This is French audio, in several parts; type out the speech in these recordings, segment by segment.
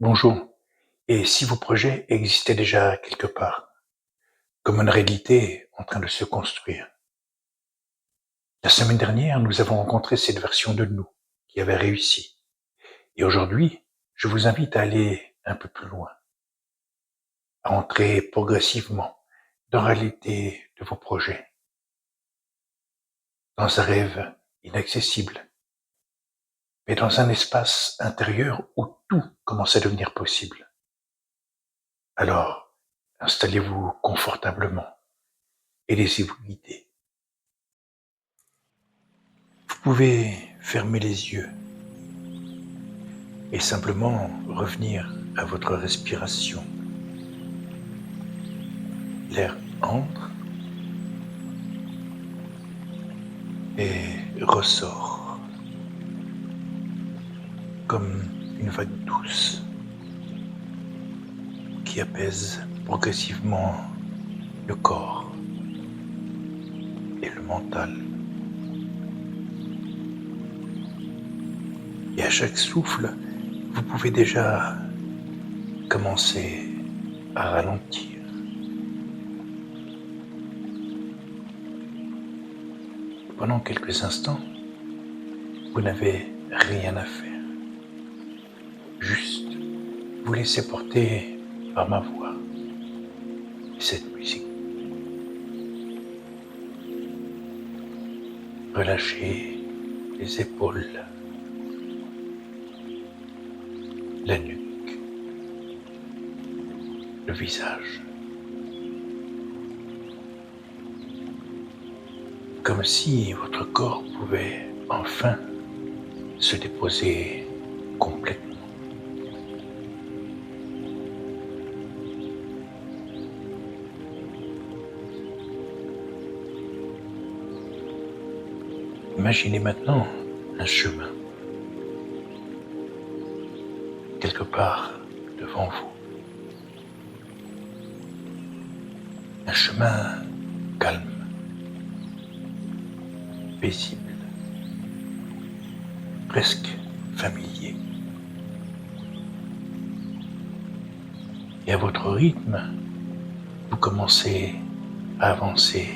Bonjour. Et si vos projets existaient déjà quelque part, comme une réalité en train de se construire? La semaine dernière, nous avons rencontré cette version de nous qui avait réussi. Et aujourd'hui, je vous invite à aller un peu plus loin, à entrer progressivement dans la réalité de vos projets, dans un rêve inaccessible, mais dans un espace intérieur où tout commence à devenir possible. Alors, installez-vous confortablement et laissez-vous guider. Vous pouvez fermer les yeux et simplement revenir à votre respiration. L'air entre et ressort comme une vague douce qui apaise progressivement le corps et le mental. Et à chaque souffle, vous pouvez déjà commencer à ralentir. Pendant quelques instants, vous n'avez rien à faire. Juste vous laisser porter par ma voix et cette musique. Relâchez les épaules, la nuque, le visage. Comme si votre corps pouvait enfin se déposer complètement. Imaginez maintenant un chemin, quelque part devant vous. Un chemin calme, paisible, presque familier. Et à votre rythme, vous commencez à avancer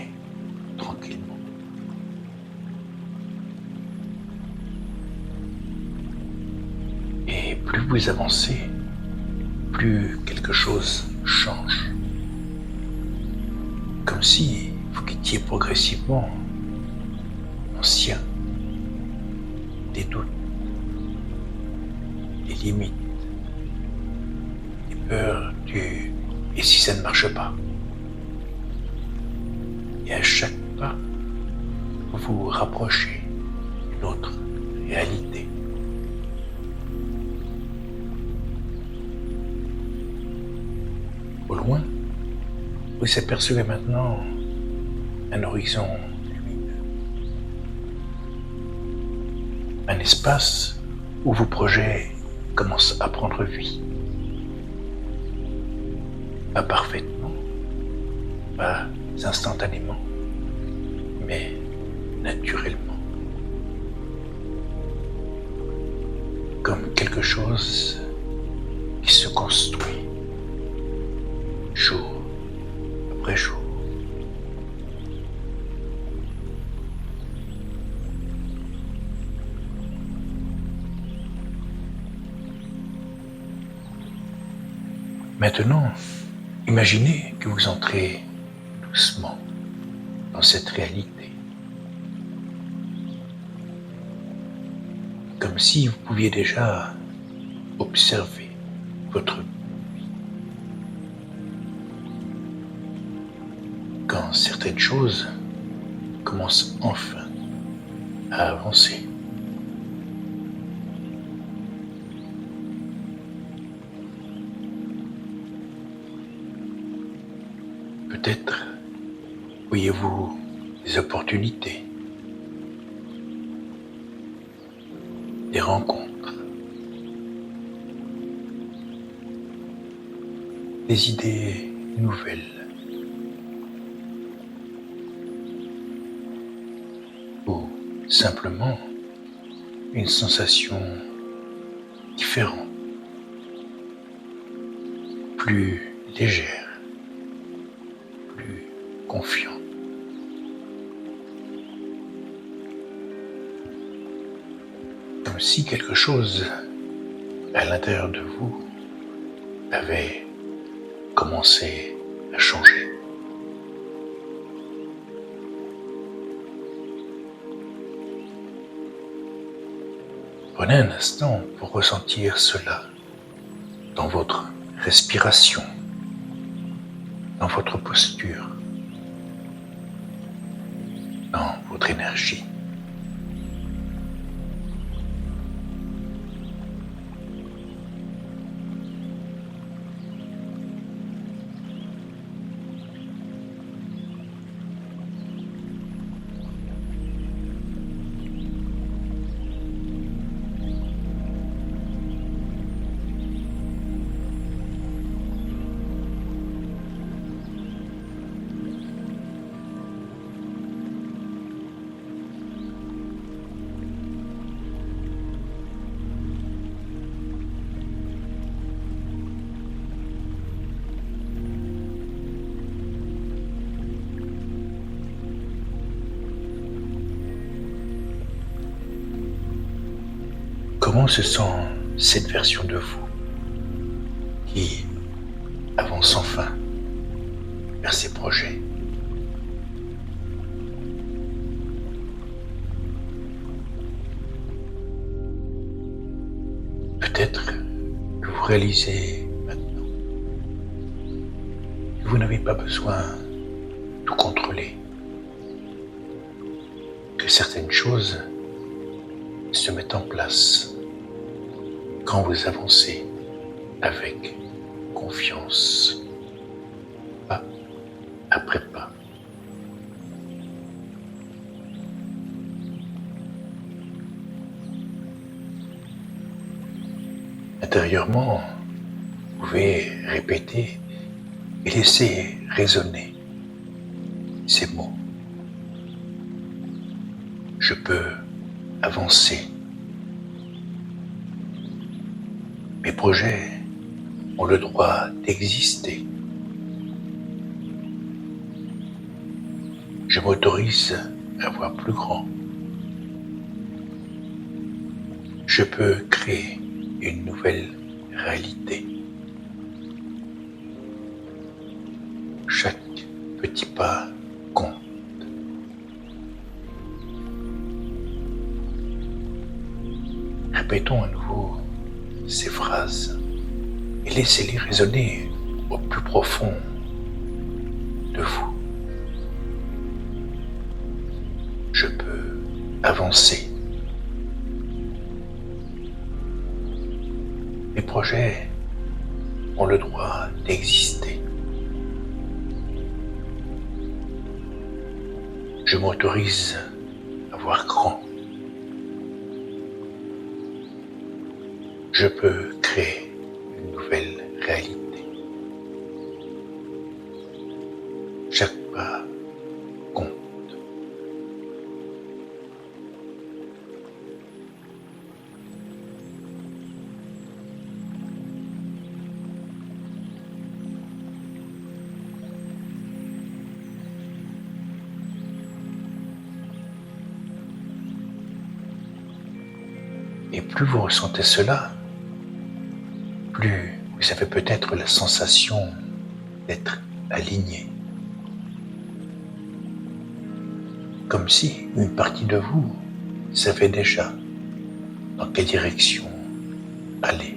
tranquillement. Et plus vous avancez, plus quelque chose change. Comme si vous quittiez progressivement l'ancien, des doutes, des limites, des peurs du « et si ça ne marche pas ?» Et à chaque pas, vous vous rapprochez d'une autre réalité. Au loin, vous apercevez maintenant un horizon lumineux, un espace où vos projets commencent à prendre vie. Pas parfaitement, pas instantanément, mais naturellement. Comme quelque chose qui se construit jour après jour. Maintenant, imaginez que vous entrez doucement dans cette réalité. Comme si vous pouviez déjà observer votre vie. Quand certaines choses commencent enfin à avancer. Peut-être voyez-vous des opportunités, des rencontres, des idées nouvelles, ou simplement une sensation différente plus légère, plus confiant. Comme si quelque chose à l'intérieur de vous avait commencé à changer. Prenez un instant pour ressentir cela dans votre respiration, dans votre posture, dans votre énergie. Comment se sent cette version de vous qui avance enfin vers ses projets? Peut-être que vous réalisez maintenant que vous n'avez pas besoin de tout contrôler, que certaines choses se mettent en place quand vous avancez avec confiance, pas après pas. Intérieurement, vous pouvez répéter et laisser résonner ces mots. Je peux avancer. Mes projets ont le droit d'exister. Je m'autorise à voir plus grand. Je peux créer une nouvelle réalité. Chaque petit pas compte. Répétons à nouveau ces phrases et laissez-les résonner au plus profond de vous. Je peux avancer. Mes projets ont le droit d'exister. Je m'autorise à voir grand. Je peux créer une nouvelle réalité. Chaque pas compte. Et plus vous ressentez cela, plus vous avez peut-être la sensation d'être aligné. Comme si une partie de vous savait déjà dans quelle direction aller.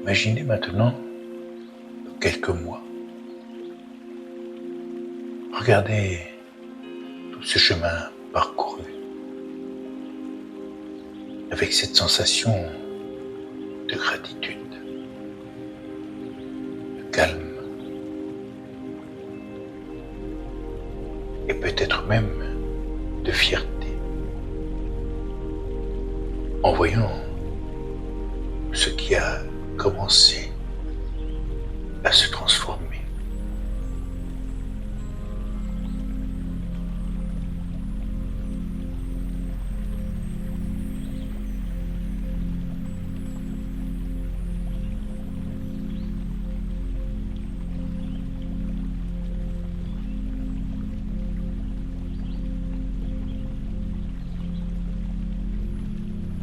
Imaginez maintenant quelques mois. Regardez tout ce chemin parcouru avec cette sensation de gratitude, de calme et peut-être même de fierté en voyant ce qui a commencé à se transformer.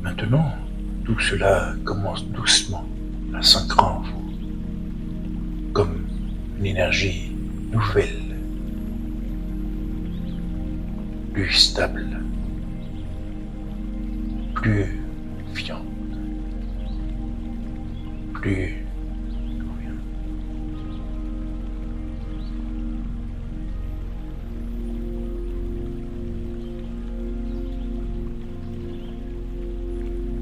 Maintenant, tout cela commence doucement à s'ancrer en vous, comme une énergie nouvelle, plus stable, plus confiante, plus souriante.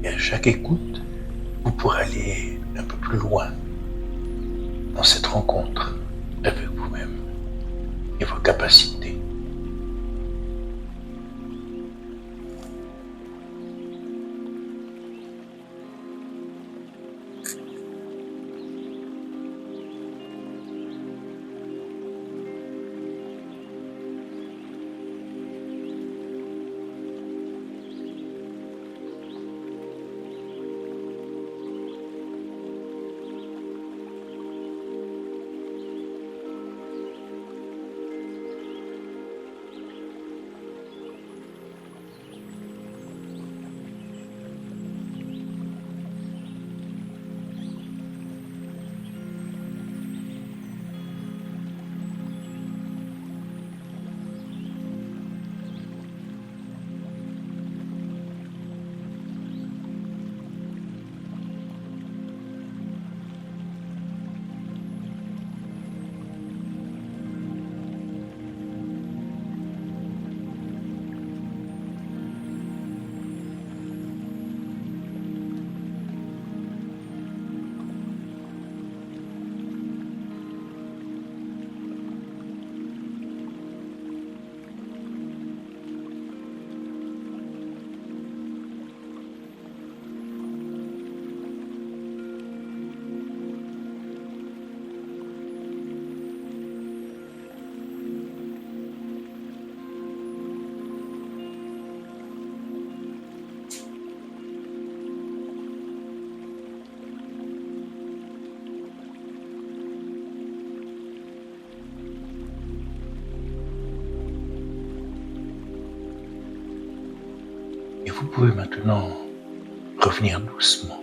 Et à chaque écoute, vous pourrez aller un peu plus loin dans cette rencontre avec vous-même et vos capacités. Et vous pouvez maintenant revenir doucement,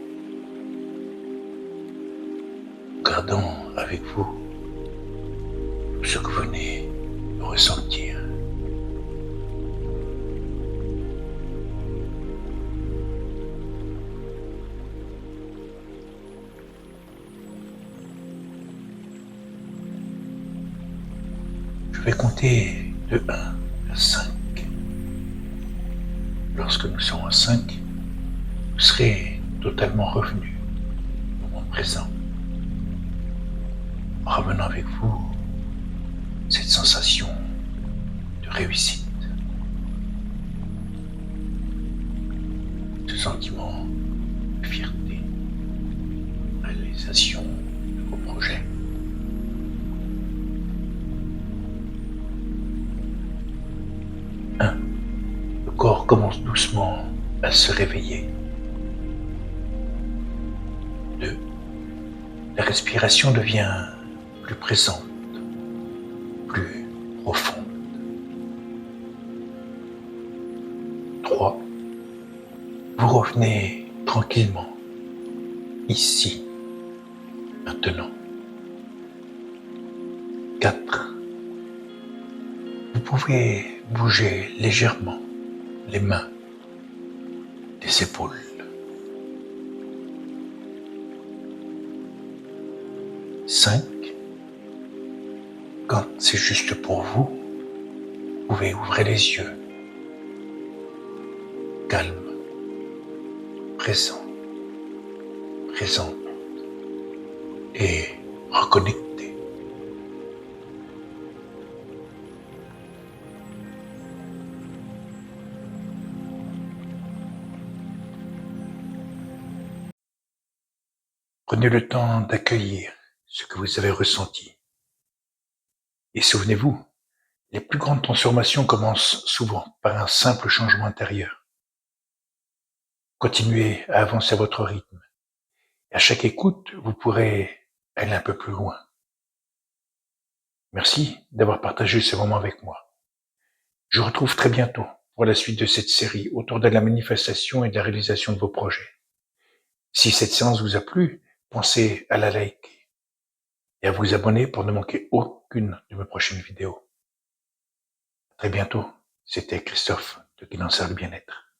gardant avec vous ce que vous venez de ressentir. Je vais compter de 1 à 5. Lorsque nous serons à 5, vous serez totalement revenu au moment présent, en ramenant avec vous cette sensation de réussite, ce sentiment de fierté, de réalisation de vos projets. Le corps commence doucement à se réveiller. 2. La respiration devient plus présente, plus profonde. 3. Vous revenez tranquillement, ici, maintenant. 4. Vous pouvez bouger légèrement les mains, les épaules. 5. Quand c'est juste pour vous, vous pouvez ouvrir les yeux, calme, présent, présente et reconnecté. Prenez le temps d'accueillir ce que vous avez ressenti. Et souvenez-vous, les plus grandes transformations commencent souvent par un simple changement intérieur. Continuez à avancer à votre rythme. Et à chaque écoute, vous pourrez aller un peu plus loin. Merci d'avoir partagé ce moment avec moi. Je vous retrouve très bientôt pour la suite de cette série autour de la manifestation et de la réalisation de vos projets. Si cette séance vous a plu, pensez à la liker et à vous abonner pour ne manquer aucune de mes prochaines vidéos. À très bientôt. C'était Christophe de Guidance le bien-être.